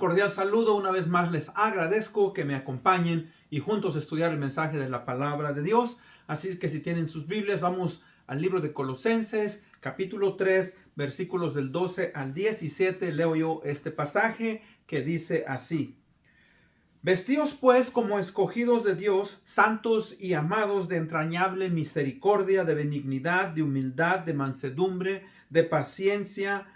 cordial saludo. Una vez más les agradezco que me acompañen y juntos estudiar el mensaje de la palabra de Dios. Así que si tienen sus Biblias, vamos al libro de Colosenses, capítulo 3, versículos del 12 al 17. Leo yo este pasaje que dice así: Vestíos pues como escogidos de Dios, santos y amados, de entrañable misericordia, de benignidad, de humildad, de mansedumbre, de paciencia,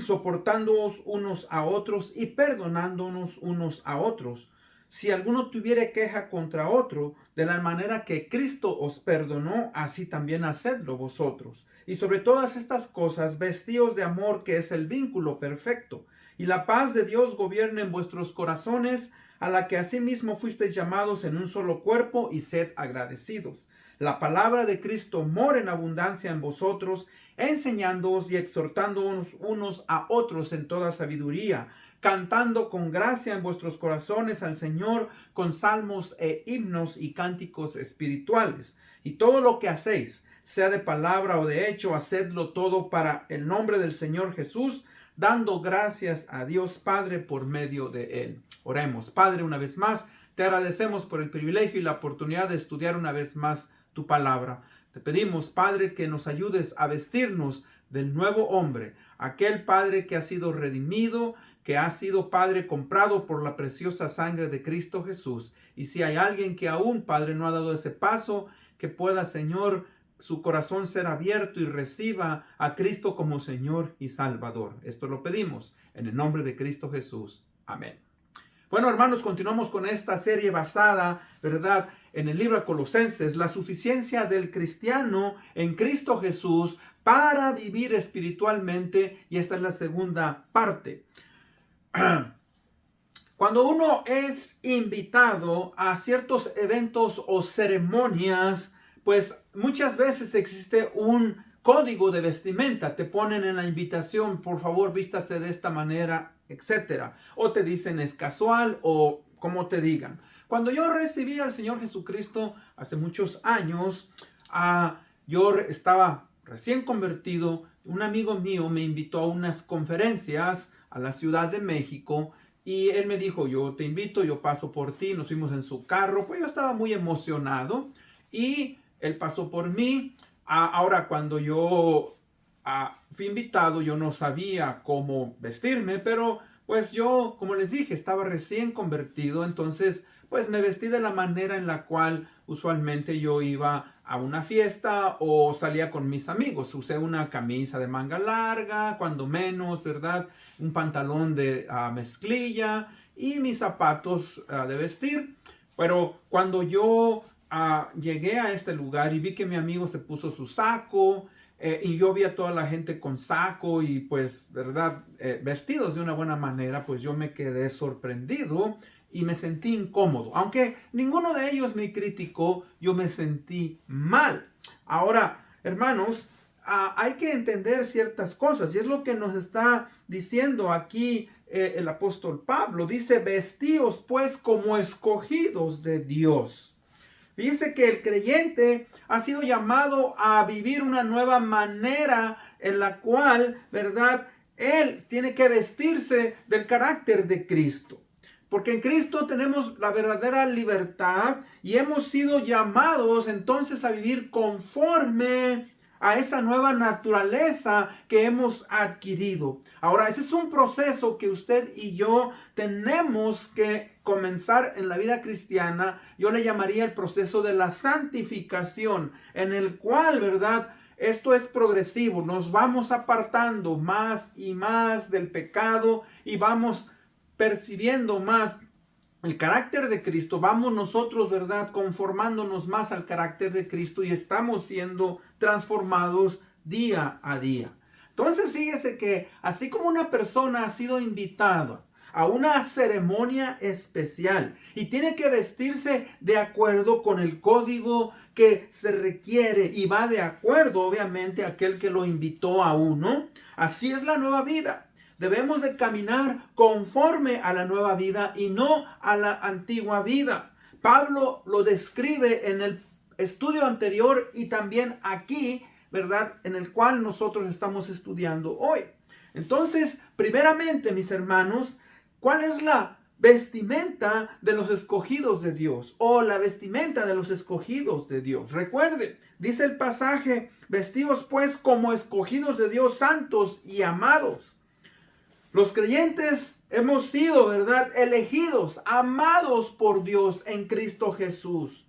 soportándoos unos a otros y perdonándonos unos a otros. Si alguno tuviere queja contra otro, de la manera que Cristo os perdonó, así también hacedlo vosotros. Y sobre todas estas cosas, vestíos de amor, que es el vínculo perfecto. Y la paz de Dios gobierne en vuestros corazones, a la que asimismo fuisteis llamados en un solo cuerpo, y sed agradecidos. La palabra de Cristo mora en abundancia en vosotros, enseñándoos y exhortándoos unos a otros en toda sabiduría, cantando con gracia en vuestros corazones al Señor con salmos e himnos y cánticos espirituales. Y todo lo que hacéis, sea de palabra o de hecho, hacedlo todo para el nombre del Señor Jesús, dando gracias a Dios Padre por medio de Él. Oremos. Padre, una vez más, te agradecemos por el privilegio y la oportunidad de estudiar una vez más tu palabra. Te pedimos, Padre, que nos ayudes a vestirnos del nuevo hombre, aquel Padre que ha sido redimido, que ha sido, Padre, comprado por la preciosa sangre de Cristo Jesús. Y si hay alguien que aún, Padre, no ha dado ese paso, que pueda, Señor, su corazón ser abierto y reciba a Cristo como Señor y Salvador. Esto lo pedimos en el nombre de Cristo Jesús. Amén. Bueno, hermanos, continuamos con esta serie basada, ¿verdad?, en el libro de Colosenses, la suficiencia del cristiano en Cristo Jesús para vivir espiritualmente, y esta es la segunda parte. Cuando uno es invitado a ciertos eventos o ceremonias, pues muchas veces existe un código de vestimenta. Te ponen en la invitación, por favor, vístase de esta manera, etcétera. O te dicen es casual o como te digan. Cuando yo recibí al Señor Jesucristo hace muchos años, yo estaba recién convertido. Un amigo mío me invitó a unas conferencias a la Ciudad de México y él me dijo, yo te invito, yo paso por ti. Nos fuimos en su carro. Pues yo estaba muy emocionado y él pasó por mí. Ahora, cuando yo fui invitado, yo no sabía cómo vestirme, pero pues yo, como les dije, estaba recién convertido, entonces pues me vestí de la manera en la cual usualmente yo iba a una fiesta o salía con mis amigos. Usé una camisa de manga larga, cuando menos, ¿verdad? Un pantalón de mezclilla y mis zapatos de vestir. Pero cuando yo llegué a este lugar y vi que mi amigo se puso su saco, y yo vi a toda la gente con saco y pues, ¿verdad?, vestidos de una buena manera, pues yo me quedé sorprendido y me sentí incómodo. Aunque ninguno de ellos me criticó, yo me sentí mal. Ahora, hermanos, hay que entender ciertas cosas y es lo que nos está diciendo aquí el apóstol Pablo. Dice, vestíos pues como escogidos de Dios. Dice que el creyente ha sido llamado a vivir una nueva manera en la cual, ¿verdad?, él tiene que vestirse del carácter de Cristo. Porque en Cristo tenemos la verdadera libertad y hemos sido llamados entonces a vivir conforme a esa nueva naturaleza que hemos adquirido. Ahora, ese es un proceso que usted y yo tenemos que comenzar en la vida cristiana. Yo le llamaría el proceso de la santificación, en el cual, ¿verdad?, esto es progresivo. Nos vamos apartando más y más del pecado y vamos percibiendo más el carácter de Cristo. Vamos nosotros, ¿verdad?, conformándonos más al carácter de Cristo y estamos siendo transformados día a día. Entonces, fíjese que así como una persona ha sido invitada a una ceremonia especial y tiene que vestirse de acuerdo con el código que se requiere y va de acuerdo, obviamente, a aquel que lo invitó a uno, así es la nueva vida. Debemos de caminar conforme a la nueva vida y no a la antigua vida. Pablo lo describe en el estudio anterior y también aquí, ¿verdad?, en el cual nosotros estamos estudiando hoy. Entonces, primeramente, mis hermanos, ¿Cuál es la vestimenta de los escogidos de Dios? O la vestimenta de los escogidos de Dios. Recuerde, dice el pasaje, vestidos pues como escogidos de Dios, santos y amados. Los creyentes hemos sido, ¿verdad?, elegidos, amados por Dios en Cristo Jesús.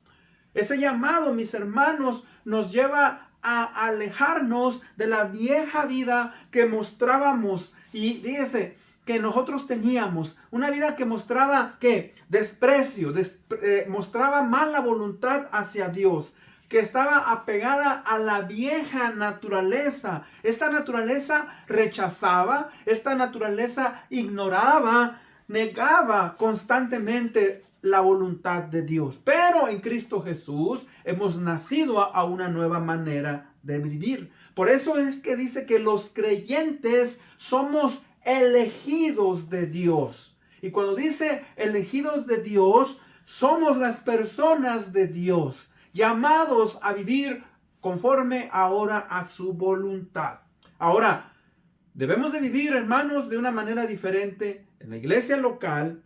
Ese llamado, mis hermanos, nos lleva a alejarnos de la vieja vida que mostrábamos. Y fíjese que nosotros teníamos una vida que mostraba ¿qué? Desprecio, mostraba mala voluntad hacia Dios, que estaba apegada a la vieja naturaleza. Esta naturaleza rechazaba, esta naturaleza ignoraba, negaba constantemente la voluntad de Dios. Pero en Cristo Jesús hemos nacido a una nueva manera de vivir. Por eso es que dice que los creyentes somos elegidos de Dios. Y cuando dice elegidos de Dios, somos las personas de Dios, llamados a vivir conforme ahora a su voluntad. Ahora, debemos de vivir, hermanos, de una manera diferente en la iglesia local,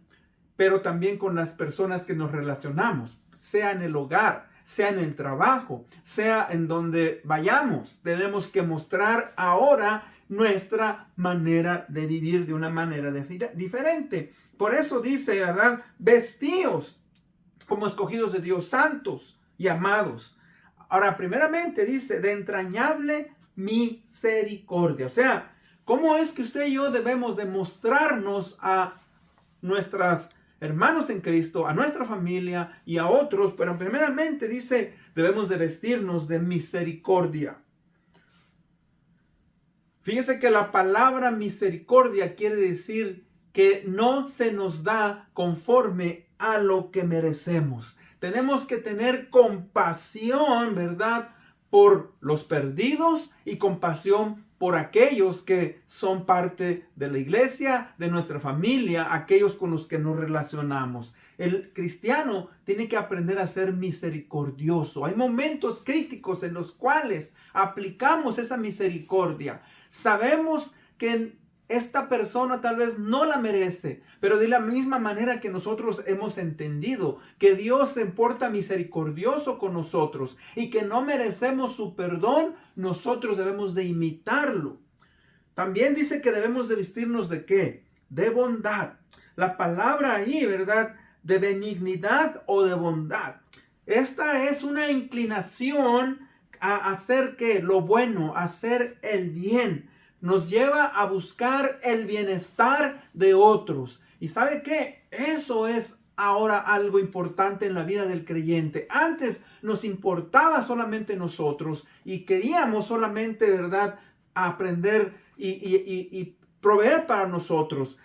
pero también con las personas que nos relacionamos, sea en el hogar, sea en el trabajo, sea en donde vayamos. Tenemos que mostrar ahora nuestra manera de vivir de una manera diferente. Por eso dice, ¿verdad? Vestíos como escogidos de Dios, santos y amados. Ahora, primeramente dice, de entrañable misericordia. O sea, ¿cómo es que usted y yo debemos demostrarnos a nuestras hermanos en Cristo, a nuestra familia y a otros? Pero primeramente dice, debemos de vestirnos de misericordia. Fíjese que la palabra misericordia quiere decir que no se nos da conforme a lo que merecemos. Tenemos que tener compasión, ¿verdad?, por los perdidos y compasión por aquellos que son parte de la iglesia, de nuestra familia, aquellos con los que nos relacionamos. El cristiano tiene que aprender a ser misericordioso. Hay momentos críticos en los cuales aplicamos esa misericordia. Sabemos que esta persona tal vez no la merece, pero de la misma manera que nosotros hemos entendido que Dios se porta misericordioso con nosotros y que no merecemos su perdón, nosotros debemos de imitarlo. También dice que debemos de vestirnos ¿de qué? De bondad. La palabra ahí, ¿verdad?, de benignidad o de bondad. Esta es una inclinación a hacer ¿qué? Lo bueno, a hacer el bien. Nos lleva a buscar el bienestar de otros. ¿Y sabe qué? Eso es ahora algo importante en la vida del creyente. Antes nos importaba solamente nosotros y queríamos solamente, ¿verdad?, aprender y proveer para nosotros.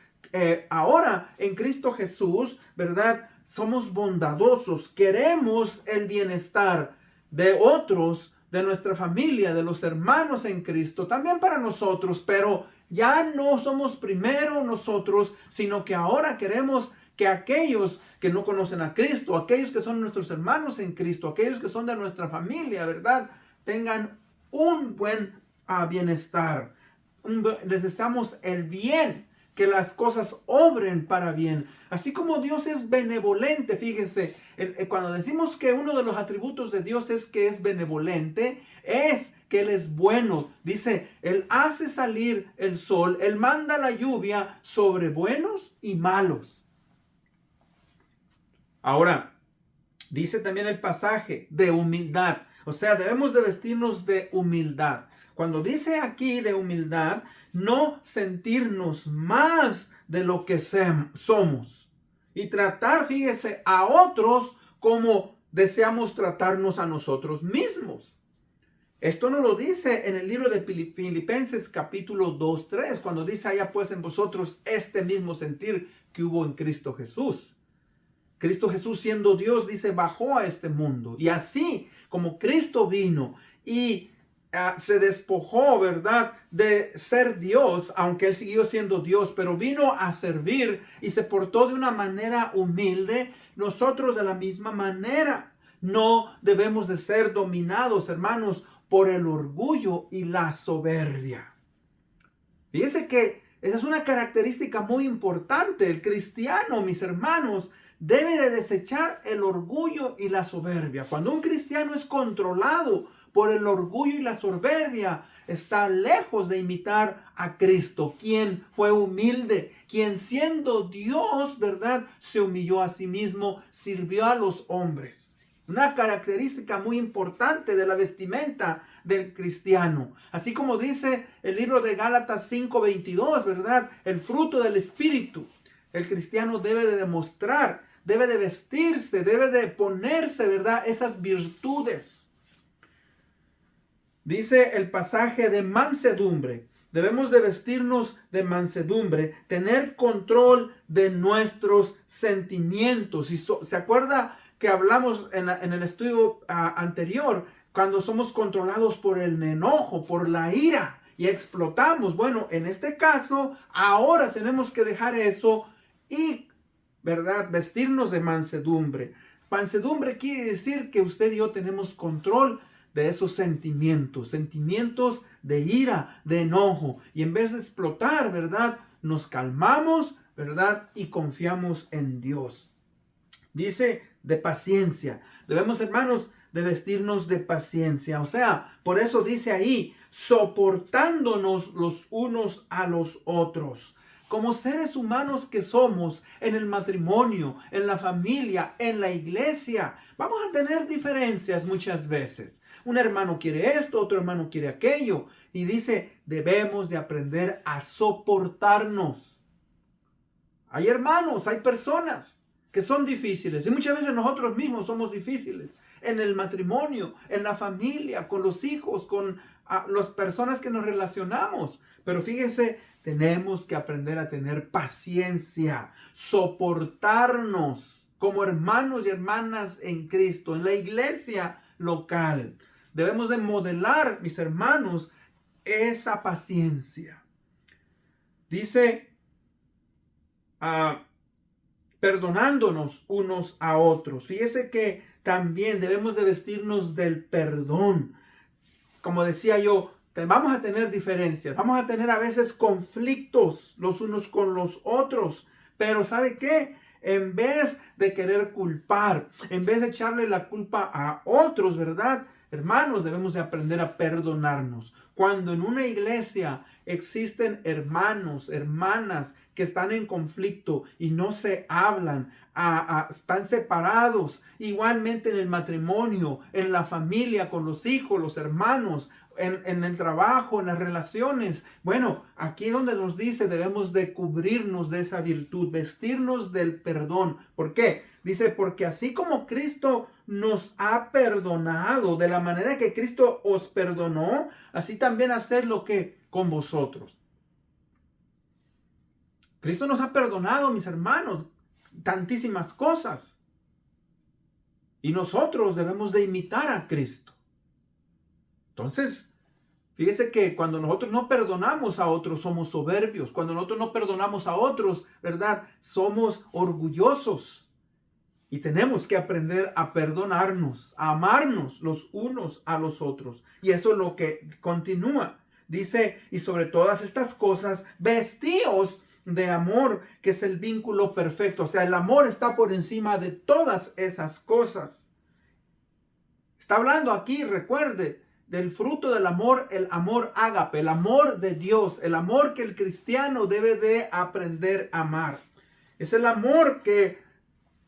Ahora en Cristo Jesús, ¿verdad?, somos bondadosos. Queremos el bienestar de otros, de nuestra familia, de los hermanos en Cristo, también para nosotros, pero ya no somos primero nosotros, sino que ahora queremos que aquellos que no conocen a Cristo, aquellos que son nuestros hermanos en Cristo, aquellos que son de nuestra familia, ¿verdad?, tengan un buen bienestar. Les deseamos el bien, que las cosas obren para bien. Así como Dios es benevolente, fíjese, cuando decimos que uno de los atributos de Dios es que es benevolente, es que Él es bueno. Dice, Él hace salir el sol, Él manda la lluvia sobre buenos y malos. Ahora, dice también el pasaje de humildad. O sea, debemos de vestirnos de humildad. Cuando dice aquí de humildad, no sentirnos más de lo que somos. Y tratar, fíjese, a otros como deseamos tratarnos a nosotros mismos. Esto nos lo dice en el libro de Filipenses capítulo 2:3, cuando dice, haya pues en vosotros este mismo sentir que hubo en Cristo Jesús. Cristo Jesús, siendo Dios, dice, bajó a este mundo. Y así como Cristo vino y se despojó, ¿verdad?, de ser Dios, aunque Él siguió siendo Dios, pero vino a servir y se portó de una manera humilde. Nosotros de la misma manera no debemos de ser dominados, hermanos, por el orgullo y la soberbia. Fíjese que Esa es una característica muy importante. El cristiano, mis hermanos, debe de desechar el orgullo y la soberbia. Cuando un cristiano es controlado por el orgullo y la soberbia, está lejos de imitar a Cristo, quien fue humilde, quien siendo Dios, ¿verdad?, se humilló a sí mismo, sirvió a los hombres. Una característica muy importante de la vestimenta del cristiano. Así como dice el libro de Gálatas 5:22, ¿verdad? El fruto del Espíritu. El cristiano debe de demostrar, debe de vestirse, debe de ponerse, ¿verdad?, esas virtudes. Dice el pasaje de mansedumbre. Debemos de vestirnos de mansedumbre, tener control de nuestros sentimientos. Y ¿se acuerda que hablamos en el estudio anterior? Cuando somos controlados por el enojo, por la ira y explotamos. Bueno, en este caso, ahora tenemos que dejar eso y, ¿verdad?, vestirnos de mansedumbre. Mansedumbre quiere decir que usted y yo tenemos control de esos sentimientos de ira, de enojo. Y en vez de explotar, ¿verdad?, nos calmamos, ¿verdad?, y confiamos en Dios. Dice de paciencia. Debemos, hermanos, de vestirnos de paciencia. O sea, por eso dice ahí, soportándonos los unos a los otros. Como seres humanos que somos en el matrimonio, en la familia, en la iglesia, vamos a tener diferencias muchas veces. Un hermano quiere esto, otro hermano quiere aquello. Y dice, debemos de aprender a soportarnos. Hay hermanos, hay personas que son difíciles. Y muchas veces nosotros mismos somos difíciles. En el matrimonio, en la familia, con los hijos, con las personas que nos relacionamos. Pero fíjese, tenemos que aprender a tener paciencia, soportarnos como hermanos y hermanas en Cristo, en la iglesia local. Debemos de modelar, mis hermanos, esa paciencia. Dice, perdonándonos unos a otros. Fíjese que también debemos de vestirnos del perdón. Como decía yo, vamos a tener diferencias, vamos a tener a veces conflictos los unos con los otros, pero ¿sabe qué? En vez de querer culpar, en vez de echarle la culpa a otros, ¿verdad? Hermanos, debemos de aprender a perdonarnos. Cuando en una iglesia existen hermanos, hermanas que están en conflicto y no se hablan, están separados, igualmente en el matrimonio, en la familia, con los hijos, los hermanos, en el trabajo, en las relaciones. Bueno, aquí es donde nos dice debemos de cubrirnos de esa virtud, vestirnos del perdón. ¿Por qué? Dice, porque así como Cristo nos ha perdonado, de la manera que Cristo os perdonó, así también hacedlo que con vosotros. Cristo nos ha perdonado, mis hermanos, tantísimas cosas. Y nosotros debemos de imitar a Cristo. Entonces, fíjese que cuando nosotros no perdonamos a otros, somos soberbios. Cuando nosotros no perdonamos a otros, ¿verdad?, somos orgullosos. Y tenemos que aprender a perdonarnos, a amarnos los unos a los otros. Y eso es lo que continúa. Dice, y sobre todas estas cosas, vestíos de amor, que es el vínculo perfecto. O sea, el amor está por encima de todas esas cosas. Está hablando aquí, recuerde, del fruto del amor, el amor ágape, el amor de Dios, el amor que el cristiano debe de aprender a amar. Es el amor que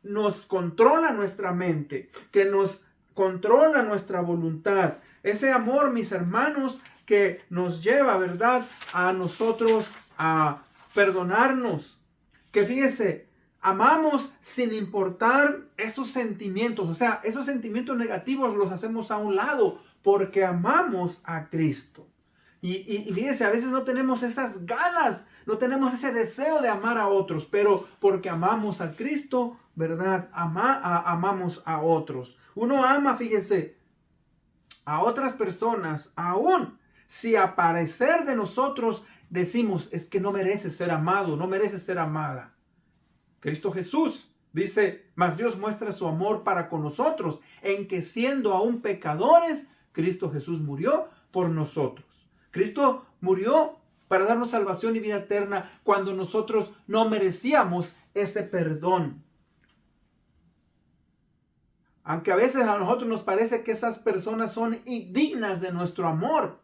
nos controla nuestra mente, que nos controla nuestra voluntad. Ese amor, mis hermanos, que nos lleva, ¿verdad?, a nosotros a perdonarnos. Que fíjese, amamos sin importar esos sentimientos. O sea, esos sentimientos negativos los hacemos a un lado porque amamos a Cristo. Y fíjese, a veces no tenemos esas ganas, no tenemos ese deseo de amar a otros, pero porque amamos a Cristo, ¿verdad? Amamos a otros. Uno ama, fíjese, a otras personas, aún si a parecer de nosotros decimos, es que no merece ser amado, no merece ser amada. Cristo Jesús dice, mas Dios muestra su amor para con nosotros, en que siendo aún pecadores, Cristo Jesús murió por nosotros. Cristo murió para darnos salvación y vida eterna cuando nosotros no merecíamos ese perdón. Aunque a veces a nosotros nos parece que esas personas son indignas de nuestro amor.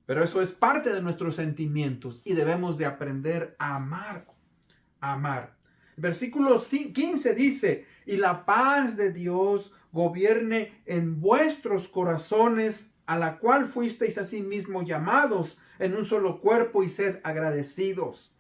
Pero eso es parte de nuestros sentimientos y debemos de aprender a amar. Amar. El versículo 15 dice, y la paz de Dios gobierne en vuestros corazones, a la cual fuisteis asimismo llamados en un solo cuerpo, y sed agradecidos.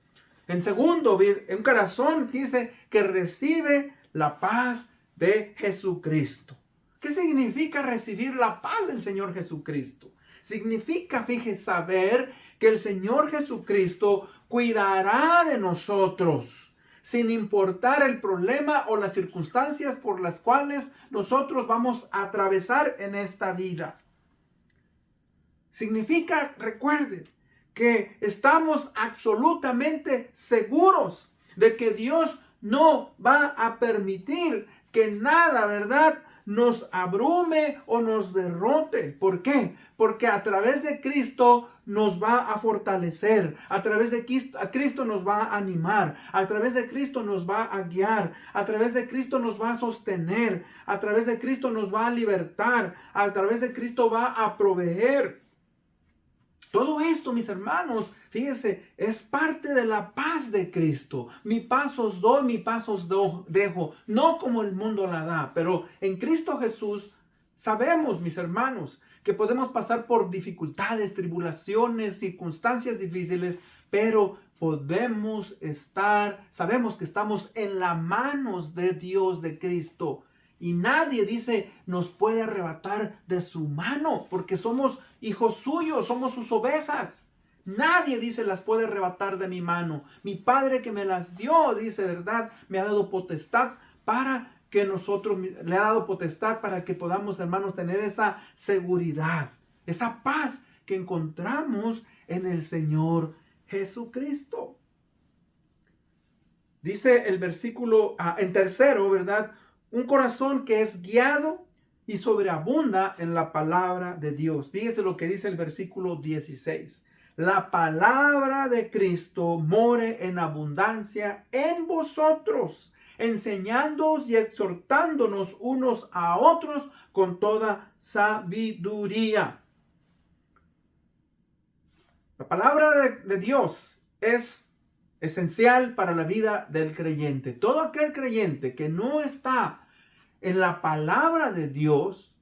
En segundo, un corazón, dice, que recibe la paz de Jesucristo. ¿Qué significa recibir la paz del Señor Jesucristo? Significa, fíjese, saber que el Señor Jesucristo cuidará de nosotros, sin importar el problema o las circunstancias por las cuales nosotros vamos a atravesar en esta vida. Significa, recuerde, que estamos absolutamente seguros de que Dios no va a permitir que nada, ¿verdad?, nos abrume o nos derrote. ¿Por qué? Porque a través de Cristo nos va a fortalecer, a través de Cristo nos va a animar, a través de Cristo nos va a guiar, a través de Cristo nos va a sostener, a través de Cristo nos va a libertar, a través de Cristo va a proveer. Todo esto, mis hermanos, fíjense, es parte de la paz de Cristo. Mi paz os doy, mi paz os dejo, no como el mundo la da, pero en Cristo Jesús sabemos, mis hermanos, que podemos pasar por dificultades, tribulaciones, circunstancias difíciles, pero sabemos que estamos en las manos de Dios, de Cristo. Y nadie, dice, nos puede arrebatar de su mano, porque somos hijos suyos, somos sus ovejas. Nadie, dice, las puede arrebatar de mi mano. Mi Padre que me las dio, dice, ¿verdad?, me ha dado potestad para que le ha dado potestad para que podamos, hermanos, tener esa seguridad, esa paz que encontramos en el Señor Jesucristo. Dice el versículo, en tercero, ¿verdad?, un corazón que es guiado y sobreabunda en la palabra de Dios. Fíjese lo que dice el versículo 16. La palabra de Cristo more en abundancia en vosotros, enseñándoos y exhortándonos unos a otros con toda sabiduría. La palabra de Dios es esencial para la vida del creyente. Todo aquel creyente que no está en la palabra de Dios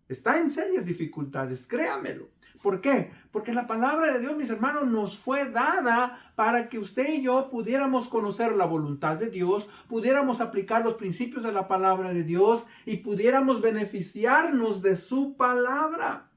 está en serias dificultades, créamelo. ¿Por qué? Porque la palabra de Dios, mis hermanos, nos fue dada para que usted y yo pudiéramos conocer la voluntad de Dios, pudiéramos aplicar los principios de la palabra de Dios y pudiéramos beneficiarnos de su palabra.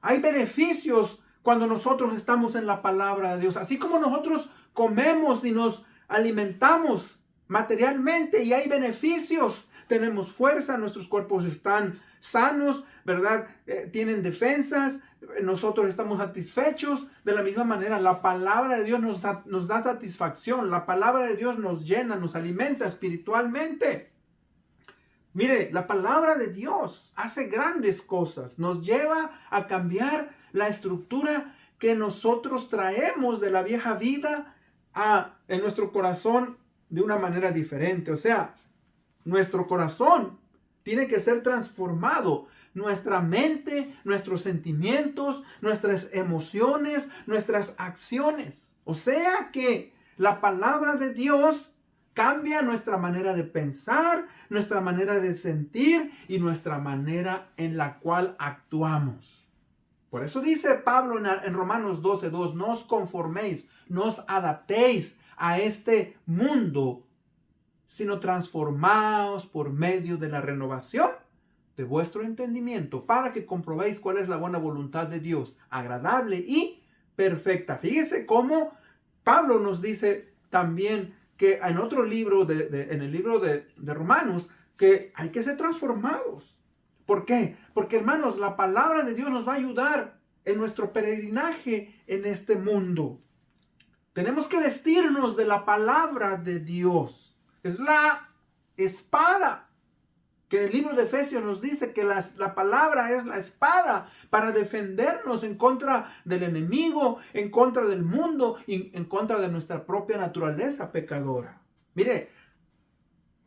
Hay beneficios cuando nosotros estamos en la palabra de Dios. Así como nosotros comemos y nos alimentamos materialmente y hay beneficios. Tenemos fuerza, nuestros cuerpos están sanos, ¿verdad? Tienen defensas, nosotros estamos satisfechos. De la misma manera, la palabra de Dios nos da satisfacción. La palabra de Dios nos llena, nos alimenta espiritualmente. Mire, la palabra de Dios hace grandes cosas. Nos lleva a cambiar la estructura que nosotros traemos de la vieja vida en nuestro corazón de una manera diferente. O sea, nuestro corazón tiene que ser transformado. Nuestra mente, nuestros sentimientos, nuestras emociones, nuestras acciones. O sea que la palabra de Dios cambia nuestra manera de pensar, nuestra manera de sentir y nuestra manera en la cual actuamos. Por eso dice Pablo en Romanos 12:2, no os conforméis, no os adaptéis a este mundo, sino transformaos por medio de la renovación de vuestro entendimiento, para que comprobéis cuál es la buena voluntad de Dios, agradable y perfecta. Fíjese cómo Pablo nos dice también que en otro libro, en el libro de Romanos, que hay que ser transformados. ¿Por qué? Porque, hermanos, la palabra de Dios nos va a ayudar en nuestro peregrinaje en este mundo. Tenemos que vestirnos de la palabra de Dios. Es la espada Que en el libro de Efesios nos dice que la palabra es la espada para defendernos en contra del enemigo, en contra del mundo y en contra de nuestra propia naturaleza pecadora. Mire,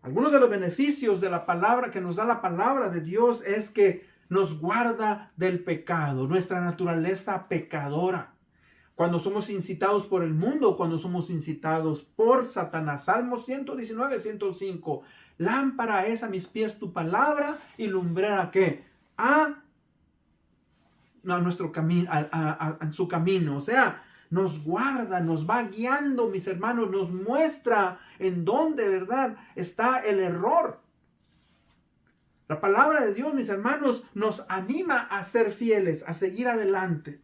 algunos de los beneficios de la palabra que nos da la palabra de Dios es que nos guarda del pecado, nuestra naturaleza pecadora. Cuando somos incitados por el mundo, cuando somos incitados por Satanás. Salmo 119, 105. Lámpara es a mis pies tu palabra y lumbrera ¿qué? A nuestro camino, a su camino. O sea, nos guarda, nos va guiando, mis hermanos, nos muestra en dónde, ¿verdad?, está el error. La palabra de Dios, mis hermanos, nos anima a ser fieles, a seguir adelante.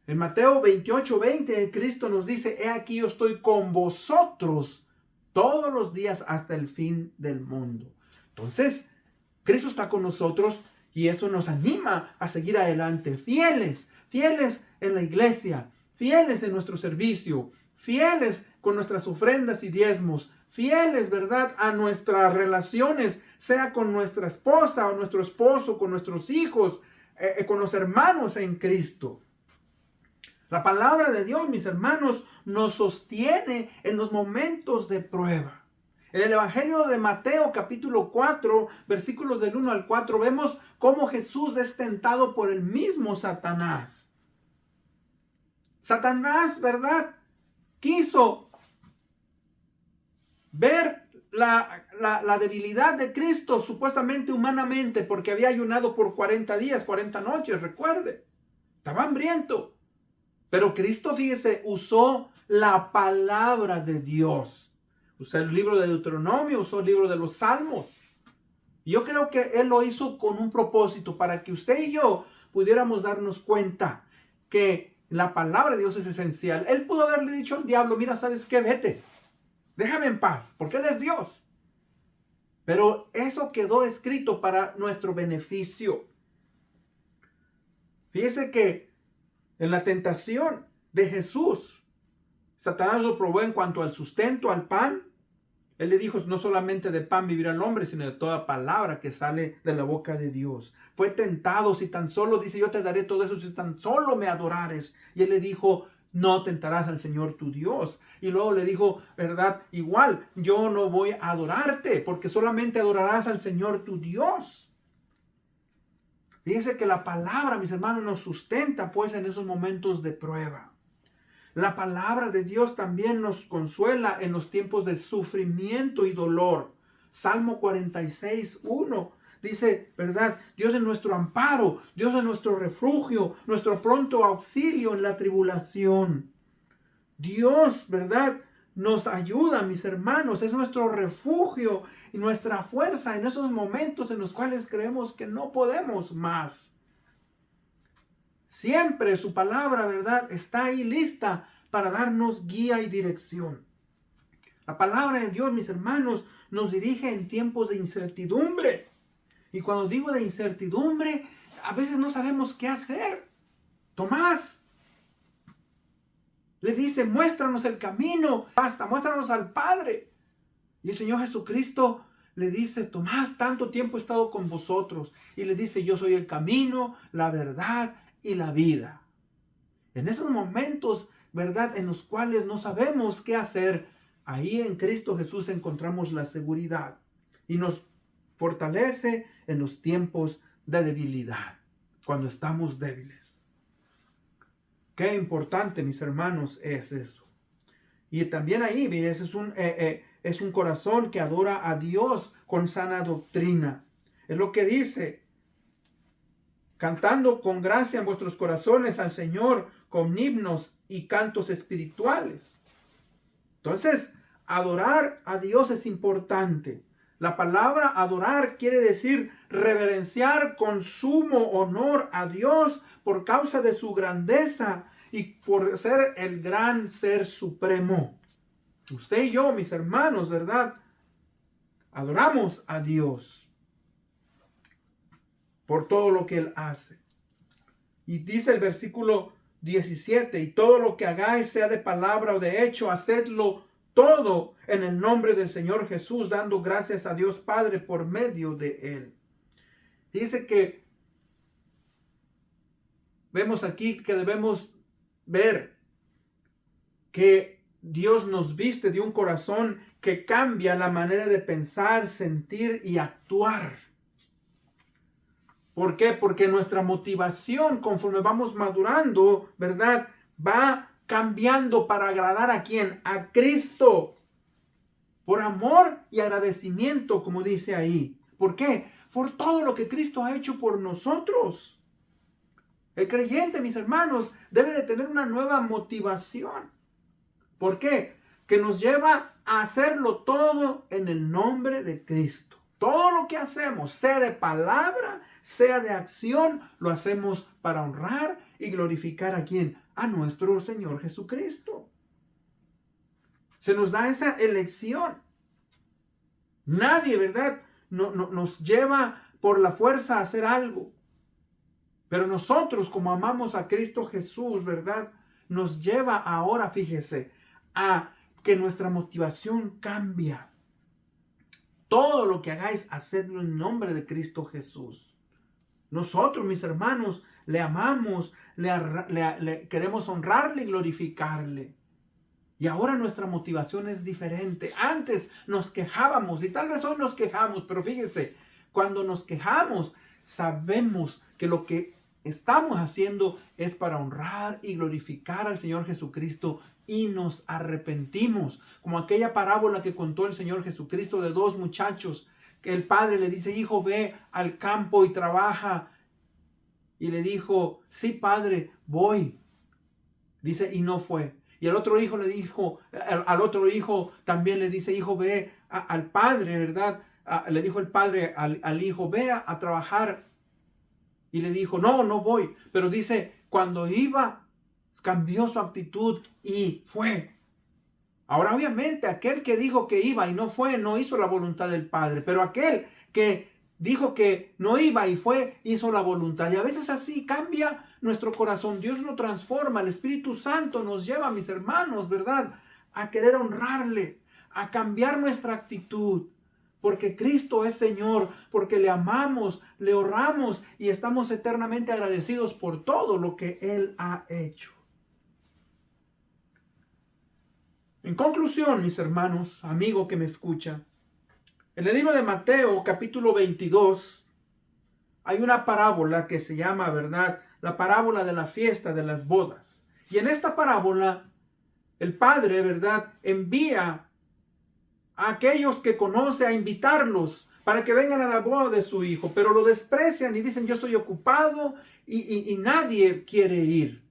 En Mateo 28:20, Cristo nos dice, he aquí yo estoy con vosotros todos los días hasta el fin del mundo. Entonces, Cristo está con nosotros y eso nos anima a seguir adelante, fieles en la iglesia, fieles en nuestro servicio, fieles con nuestras ofrendas y diezmos, fieles, ¿verdad?, a nuestras relaciones, sea con nuestra esposa o nuestro esposo, con nuestros hijos, con los hermanos en Cristo. La palabra de Dios, mis hermanos, nos sostiene en los momentos de prueba. En el Evangelio de Mateo, capítulo 4, versículos del 1 al 4, vemos cómo Jesús es tentado por el mismo Satanás. Satanás, ¿verdad?, quiso ver la debilidad de Cristo, supuestamente humanamente, porque había ayunado por 40 días, 40 noches, recuerde. Estaba hambriento. Pero Cristo, fíjese, usó la palabra de Dios. Usó el libro de Deuteronomio, usó el libro de los Salmos. Yo creo que Él lo hizo con un propósito, para que usted y yo pudiéramos darnos cuenta que la palabra de Dios es esencial. Él pudo haberle dicho al diablo, mira, ¿sabes qué? Vete, déjame en paz, porque Él es Dios. Pero eso quedó escrito para nuestro beneficio. Fíjese que en la tentación de Jesús, Satanás lo probó en cuanto al sustento, al pan. Él le dijo, no solamente de pan vivirá el hombre, sino de toda palabra que sale de la boca de Dios. Fue tentado, si tan solo, dice, yo te daré todo eso si tan solo me adorares. Y él le dijo, no tentarás al Señor tu Dios. Y luego le dijo, ¿verdad? Igual, yo no voy a adorarte, porque solamente adorarás al Señor tu Dios. Fíjense que la palabra, mis hermanos, nos sustenta pues en esos momentos de prueba. La palabra de Dios también nos consuela en los tiempos de sufrimiento y dolor. Salmo 46:1 dice, ¿verdad? Dios es nuestro amparo, Dios es nuestro refugio, nuestro pronto auxilio en la tribulación. Dios, ¿verdad?, nos ayuda, mis hermanos, es nuestro refugio y nuestra fuerza en esos momentos en los cuales creemos que no podemos más. Siempre su palabra, ¿verdad?, está ahí lista para darnos guía y dirección. La palabra de Dios, mis hermanos, nos dirige en tiempos de incertidumbre. Y cuando digo de incertidumbre, a veces no sabemos qué hacer. Tomás le dice, muéstranos el camino, basta, muéstranos al Padre. Y el Señor Jesucristo le dice, Tomás, tanto tiempo he estado con vosotros. Y le dice, yo soy el camino, la verdad y la vida. En esos momentos, ¿verdad?, en los cuales no sabemos qué hacer, ahí en Cristo Jesús encontramos la seguridad. Y nos fortalece en los tiempos de debilidad, cuando estamos débiles. Qué importante, mis hermanos, es eso. Y también ahí, mire, ese es un corazón que adora a Dios con sana doctrina. Es lo que dice, cantando con gracia en vuestros corazones al Señor con himnos y cantos espirituales. Entonces, adorar a Dios es importante. La palabra adorar quiere decir reverenciar con sumo honor a Dios por causa de su grandeza y por ser el gran ser supremo. Usted y yo, mis hermanos, ¿verdad?, adoramos a Dios por todo lo que Él hace. Y dice el versículo 17, y todo lo que hagáis, sea de palabra o de hecho, hacedlo todo en el nombre del Señor Jesús, dando gracias a Dios Padre por medio de Él. Dice que vemos aquí que debemos ver que Dios nos viste de un corazón que cambia la manera de pensar, sentir y actuar. ¿Por qué? Porque nuestra motivación, conforme vamos madurando, ¿verdad?, va cambiando para agradar ¿a quién? A Cristo. Por amor y agradecimiento, como dice ahí. ¿Por qué? Por todo lo que Cristo ha hecho por nosotros. El creyente, mis hermanos, debe de tener una nueva motivación. ¿Por qué? Que nos lleva a hacerlo todo en el nombre de Cristo. Todo lo que hacemos, sea de palabra, sea de acción, lo hacemos para honrar y glorificar ¿a quién? A nuestro Señor Jesucristo. Se nos da esa elección. Nadie, ¿verdad?, nos lleva por la fuerza a hacer algo. Pero nosotros, como amamos a Cristo Jesús, ¿verdad?, nos lleva ahora, fíjese, a que nuestra motivación cambia. Todo lo que hagáis, hacedlo en nombre de Cristo Jesús. Nosotros, mis hermanos, le amamos, le queremos honrarle y glorificarle. Y ahora nuestra motivación es diferente. Antes nos quejábamos y tal vez hoy nos quejamos, pero fíjense, cuando nos quejamos, sabemos que lo que estamos haciendo es para honrar y glorificar al Señor Jesucristo y nos arrepentimos. Como aquella parábola que contó el Señor Jesucristo de dos muchachos que el padre le dice: hijo, ve al campo y trabaja. Y le dijo: sí, padre, voy. Dice, y no fue. Y el otro hijo le dijo, al otro hijo también le dice: hijo, ve al padre, ¿verdad? Le dijo el padre al hijo: ve a trabajar. Y le dijo: no voy. Pero dice, cuando iba, cambió su actitud y fue. Ahora, obviamente, aquel que dijo que iba y no fue, no hizo la voluntad del Padre. Pero aquel que dijo que no iba y fue, hizo la voluntad. Y a veces así cambia nuestro corazón. Dios lo transforma. El Espíritu Santo nos lleva, mis hermanos, ¿verdad?, a querer honrarle, a cambiar nuestra actitud. Porque Cristo es Señor, porque le amamos, le honramos y estamos eternamente agradecidos por todo lo que Él ha hecho. En conclusión, mis hermanos, amigo que me escucha, en el libro de Mateo, capítulo 22, hay una parábola que se llama, ¿verdad?, la parábola de la fiesta de las bodas. Y en esta parábola, el Padre, ¿verdad?, envía a aquellos que conoce a invitarlos para que vengan a la boda de su hijo, pero lo desprecian y dicen: yo estoy ocupado y nadie quiere ir.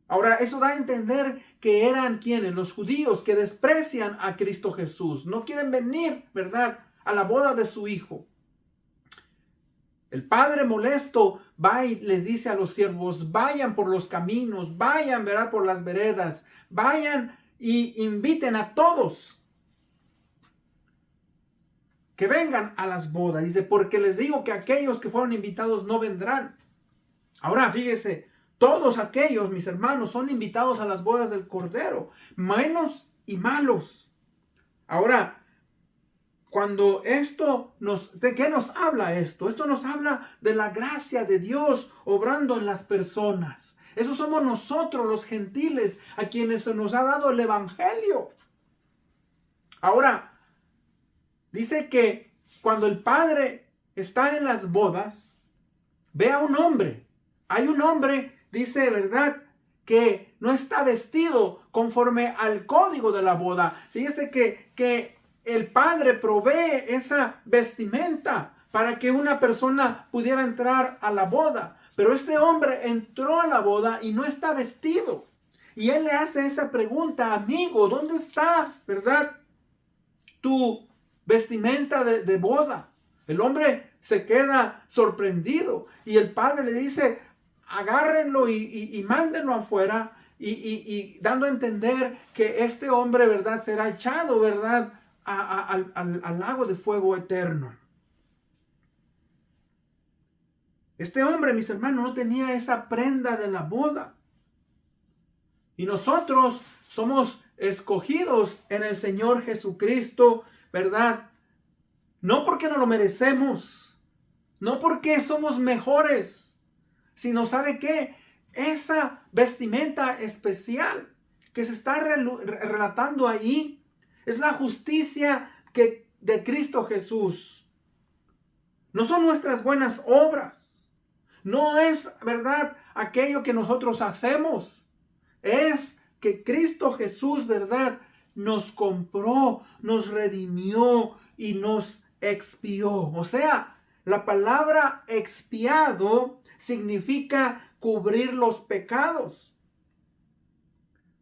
Ahora, eso da a entender que eran quienes, los judíos, que desprecian a Cristo Jesús. No quieren venir, ¿verdad?, a la boda de su hijo. El padre molesto va y les dice a los siervos: vayan por los caminos, vayan, ¿verdad?, por las veredas, vayan y inviten a todos que vengan a las bodas. Dice: porque les digo que aquellos que fueron invitados no vendrán. Ahora, fíjese, todos aquellos, mis hermanos, son invitados a las bodas del Cordero, buenos y malos. Ahora, cuando ¿de qué nos habla esto? Esto nos habla de la gracia de Dios obrando en las personas. Esos somos nosotros, los gentiles, a quienes se nos ha dado el evangelio. Ahora, dice que cuando el Padre está en las bodas, ve a un hombre. Hay un hombre, dice, ¿verdad?, que no está vestido conforme al código de la boda. Fíjese que el Padre provee esa vestimenta para que una persona pudiera entrar a la boda. Pero este hombre entró a la boda y no está vestido. Y él le hace esa pregunta: amigo, ¿dónde está, verdad, tu vestimenta de boda? El hombre se queda sorprendido y el padre le dice: agárrenlo y mándenlo afuera, y dando a entender que este hombre, ¿verdad?, será echado, ¿verdad?, al lago de fuego eterno. Este hombre, mis hermanos, no tenía esa prenda de la boda. Y nosotros somos escogidos en el Señor Jesucristo, ¿verdad? No porque no lo merecemos, no porque somos mejores, sino ¿sabe qué? Esa vestimenta especial que se está relatando ahí es la justicia de Cristo Jesús. No son nuestras buenas obras. No es, ¿verdad?, aquello que nosotros hacemos. Es que Cristo Jesús, ¿verdad?, nos compró, nos redimió y nos expió. O sea, la palabra expiado significa cubrir los pecados.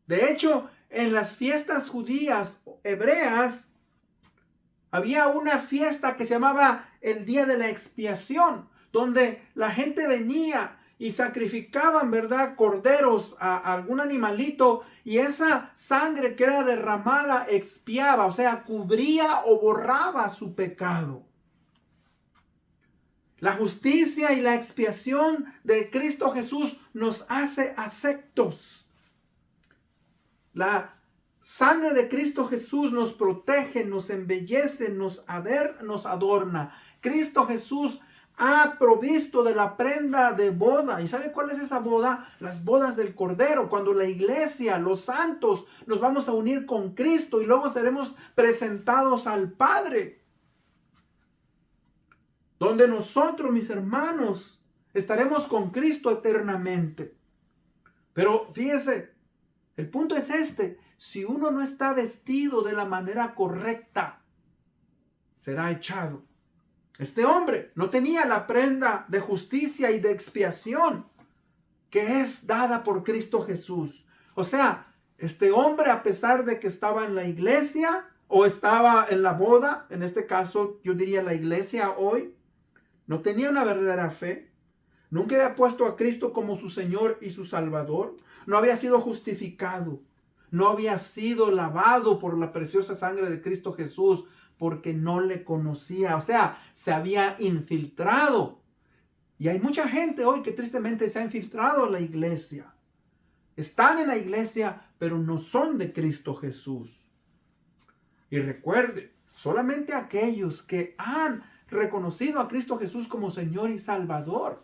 De hecho, en las fiestas judías hebreas, había una fiesta que se llamaba el Día de la Expiación, donde la gente venía y sacrificaban, ¿verdad?, corderos a algún animalito, y esa sangre que era derramada expiaba, o sea, cubría o borraba su pecado. La justicia y la expiación de Cristo Jesús nos hace aceptos. La sangre de Cristo Jesús nos protege, nos embellece, nos adorna. Cristo Jesús ha provisto de la prenda de boda. ¿Y sabe cuál es esa boda? Las bodas del Cordero. Cuando la iglesia, los santos, nos vamos a unir con Cristo y luego seremos presentados al Padre. Donde nosotros, mis hermanos, estaremos con Cristo eternamente. Pero fíjese, el punto es este: si uno no está vestido de la manera correcta, será echado. Este hombre no tenía la prenda de justicia y de expiación que es dada por Cristo Jesús. O sea, este hombre, a pesar de que estaba en la iglesia o estaba en la boda, en este caso yo diría la iglesia hoy, no tenía una verdadera fe. Nunca había puesto a Cristo como su Señor y su Salvador. No había sido justificado. No había sido lavado por la preciosa sangre de Cristo Jesús, porque no le conocía. O sea, se había infiltrado. Y hay mucha gente hoy que tristemente se ha infiltrado en la iglesia. Están en la iglesia, pero no son de Cristo Jesús. Y recuerde, solamente aquellos que han reconocido a Cristo Jesús como Señor y Salvador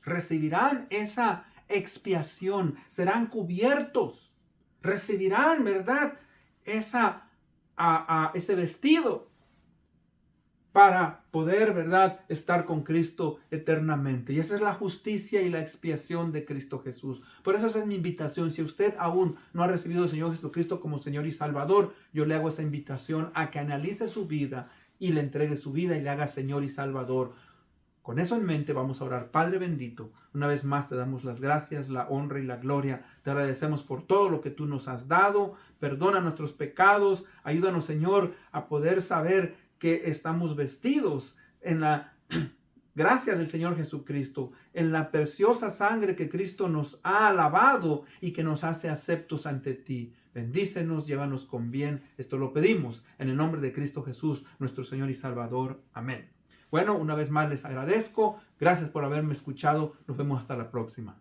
recibirán esa expiación, serán cubiertos, recibirán, ¿verdad?, ese vestido para poder, ¿verdad?, estar con Cristo eternamente. Y esa es la justicia y la expiación de Cristo Jesús. Por eso esa es mi invitación. Si usted aún no ha recibido al Señor Jesucristo como Señor y Salvador, yo le hago esa invitación a que analice su vida y le entregue su vida y le haga Señor y Salvador. Con eso en mente vamos a orar. Padre bendito, una vez más te damos las gracias, la honra y la gloria. Te agradecemos por todo lo que tú nos has dado. Perdona nuestros pecados. Ayúdanos, Señor, a poder saber que estamos vestidos en la gracia del Señor Jesucristo, en la preciosa sangre que Cristo nos ha lavado y que nos hace aceptos ante ti. Bendícenos, llévanos con bien. Esto lo pedimos en el nombre de Cristo Jesús, nuestro Señor y Salvador. Amén. Bueno, una vez más les agradezco. Gracias por haberme escuchado. Nos vemos hasta la próxima.